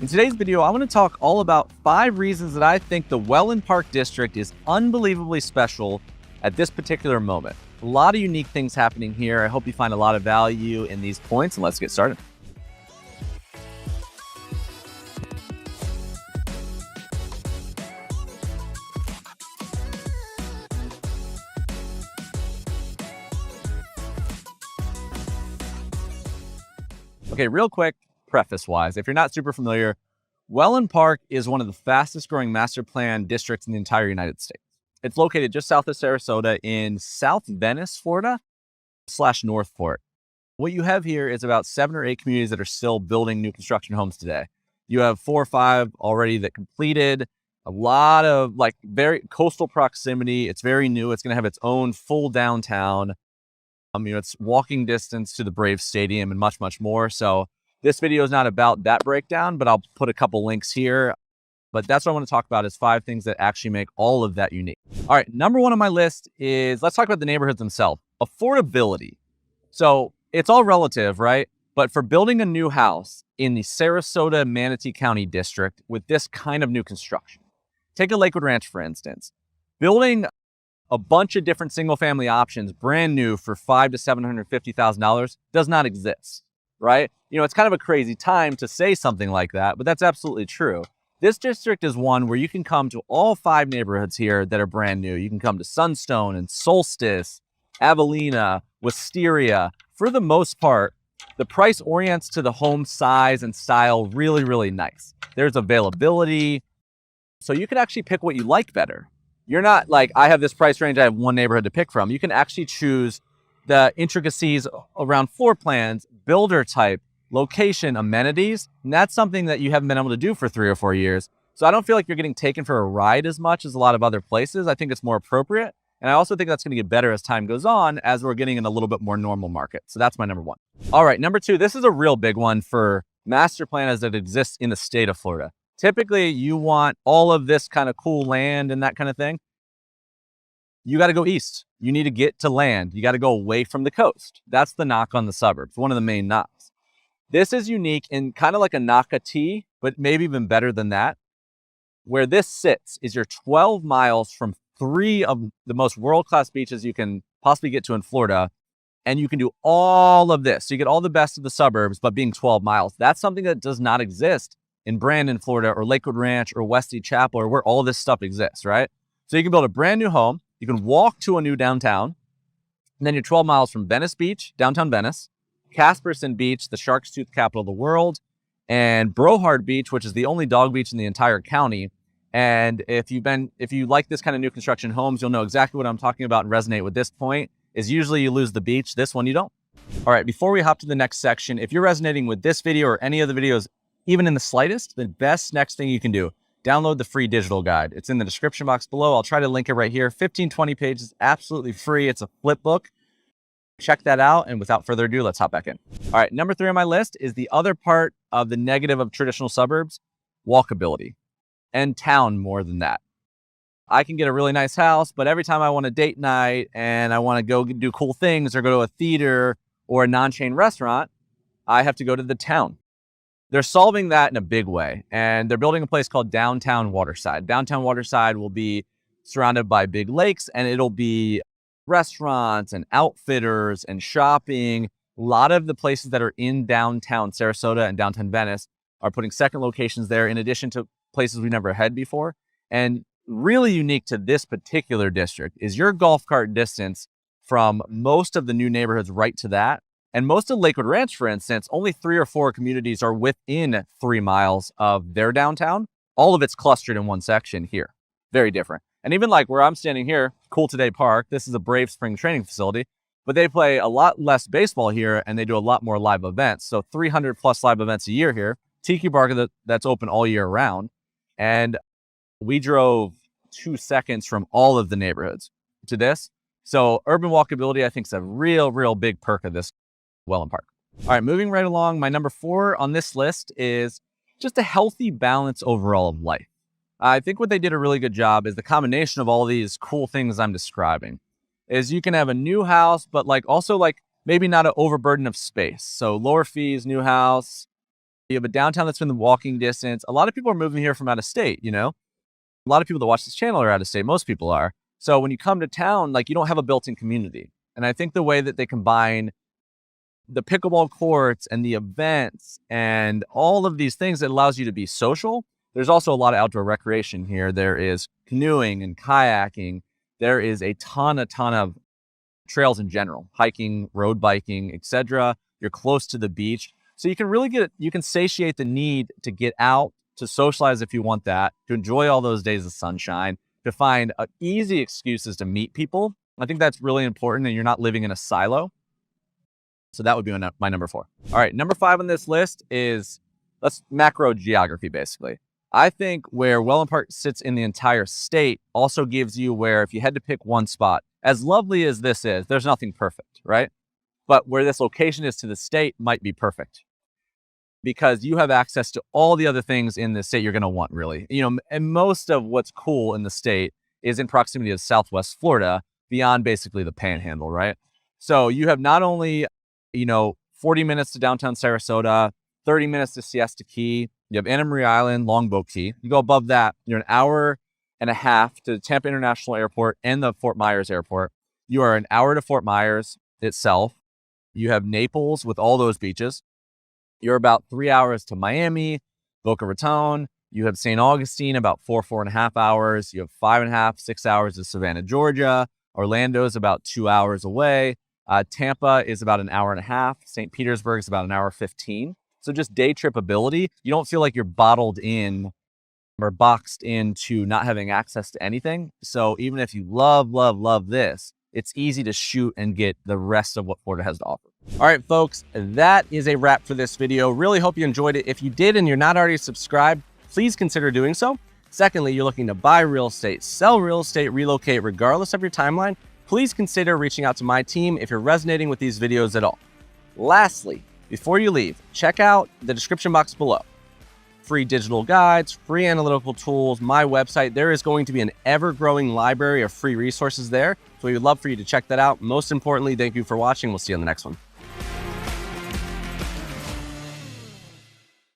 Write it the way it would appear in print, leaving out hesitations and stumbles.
In today's video, I want to talk all about 5 reasons that I think the Wellen Park district is unbelievably special at this particular moment. A lot of unique things happening here. I hope you find a lot of value in these points, and let's get started. Okay, real quick, preface-wise, if you're not super familiar, Wellen Park is one of the fastest growing master plan districts in the entire United States. It's located just south of Sarasota in South Venice, Florida, / Northport. What you have here is about 7 or 8 communities that are still building new construction homes today. You have 4 or 5 already that completed, a lot of very coastal proximity. It's very new. It's going to have its own full downtown. It's walking distance to the Braves Stadium and much, much more. So this video is not about that breakdown, but I'll put a couple links here. But that's what I want to talk about is 5 things that actually make all of that unique. All right, number 1 on my list is, let's talk about the neighborhoods themselves. Affordability. So it's all relative, right? But for building a new house in the Sarasota, Manatee County district with this kind of new construction, take a Lakewood Ranch, for instance. Building a bunch of different single-family options, brand new for $500,000 to $750,000 does not exist, right? It's kind of a crazy time to say something like that, but that's absolutely true. This district is one where you can come to all 5 neighborhoods here that are brand new. You can come to Sunstone and Solstice, Avelina, Wisteria. For the most part, the price orients to the home size and style really, really nice. There's availability, so you can actually pick what you like better. You're not like, I have this price range, I have one neighborhood to pick from. You can actually choose the intricacies around floor plans, builder type, location, amenities, and that's something that you haven't been able to do for 3 or 4 years. So I don't feel like you're getting taken for a ride as much as a lot of other places. I think it's more appropriate. And I also think that's going to get better as time goes on, as we're getting in a little bit more normal market. So that's my number 1. All right, number 2, this is a real big one for master plan as it exists in the state of Florida. Typically, you want all of this kind of cool land and that kind of thing. You got to go east. You need to get to land. You got to go away from the coast. That's the knock on the suburbs, one of the main knocks. This is unique in kind of like a Naka T, but maybe even better than that. Where this sits is you're 12 miles from 3 of the most world-class beaches you can possibly get to in Florida, and you can do all of this. So you get all the best of the suburbs, but being 12 miles. That's something that does not exist in Brandon, Florida, or Lakewood Ranch, or Westy Chapel, or where all this stuff exists, right? So you can build a brand new home. You can walk to a new downtown, and then you're 12 miles from Venice Beach, downtown Venice, Casperson Beach, the Shark's Tooth capital of the world, and Brohard Beach, which is the only dog beach in the entire county. And if you like this kind of new construction homes, you'll know exactly what I'm talking about and resonate with this point, is usually you lose the beach. This one, you don't. All right, before we hop to the next section, if you're resonating with this video or any of the videos, even in the slightest, the best next thing you can do, download the free digital guide. It's in the description box below. I'll try to link it right here. 15, 20 pages, absolutely free. It's a flip book. Check that out. And without further ado, let's hop back in. All right, number 3 on my list is the other part of the negative of traditional suburbs, walkability, and town more than that. I can get a really nice house, but every time I want a date night and I want to go do cool things or go to a theater or a non-chain restaurant, I have to go to the town. They're solving that in a big way, and they're building a place called Downtown Waterside. Downtown Waterside will be surrounded by big lakes, and it'll be restaurants and outfitters and shopping. A lot of the places that are in downtown Sarasota and downtown Venice are putting second locations there in addition to places we never had before. And really unique to this particular district is your golf cart distance from most of the new neighborhoods right to that. And most of Lakewood Ranch, for instance, only 3 or 4 communities are within 3 miles of their downtown. All of it's clustered in one section here. Very different. And even like where I'm standing here, Cool Today Park, this is a Brave spring training facility, but they play a lot less baseball here and they do a lot more live events. So 300 plus live events a year here. Tiki Bar that's open all year round. And we drove 2 seconds from all of the neighborhoods to this. So urban walkability, I think, is a real, real big perk of this Wellen Park. All right, moving right along, my number 4 on this list is just a healthy balance overall of life. I think what they did a really good job is the combination of all these cool things I'm describing. Is you can have a new house, but also maybe not an overburden of space. So lower fees, new house, You have a downtown that's within walking distance. A lot of people are moving here from out of state, A lot of people that watch this channel are out of state. Most people are. So when you come to town, like, you don't have a built-in community. And I think the way that they combine the pickleball courts and the events and all of these things, that allows you to be social. There's also a lot of outdoor recreation here. There is canoeing and kayaking. There is a ton of trails in general, hiking, road biking, etc. You're close to the beach. So you can satiate the need to get out, to socialize if you want that, to enjoy all those days of sunshine, to find easy excuses to meet people. I think that's really important, and you're not living in a silo. So that would be my number 4. All right, number 5 on this list is macro geography, basically. I think where Wellen Park sits in the entire state also gives you where, if you had to pick one spot, as lovely as this is, there's nothing perfect, right? But where this location is to the state might be perfect, because you have access to all the other things in the state you're going to want, really. And most of what's cool in the state is in proximity to Southwest Florida, beyond basically the Panhandle, right? So you have not only, 40 minutes to downtown Sarasota, 30 minutes to Siesta Key. You have Anna Maria Island, Longboat Key. You go above that, you're an hour and a half to Tampa International Airport and the Fort Myers Airport. You are an hour to Fort Myers itself. You have Naples with all those beaches. You're about 3 hours to Miami, Boca Raton. You have St. Augustine, about 4.5 hours. You have 5.5, 6 hours to Savannah, Georgia. Orlando is about 2 hours away. Tampa is about an hour and a half. St. Petersburg is about an hour 15. So just day trip ability. You don't feel like you're bottled in or boxed into not having access to anything. So even if you love this, it's easy to shoot and get the rest of what Florida has to offer. All right, folks, that is a wrap for this video. Really hope you enjoyed it. If you did and you're not already subscribed, please consider doing so. Secondly, you're looking to buy real estate, sell real estate, relocate, regardless of your timeline, please consider reaching out to my team if you're resonating with these videos at all. Lastly, before you leave, check out the description box below. Free digital guides, free analytical tools, my website. There is going to be an ever-growing library of free resources there. So we would love for you to check that out. Most importantly, thank you for watching. We'll see you on the next one.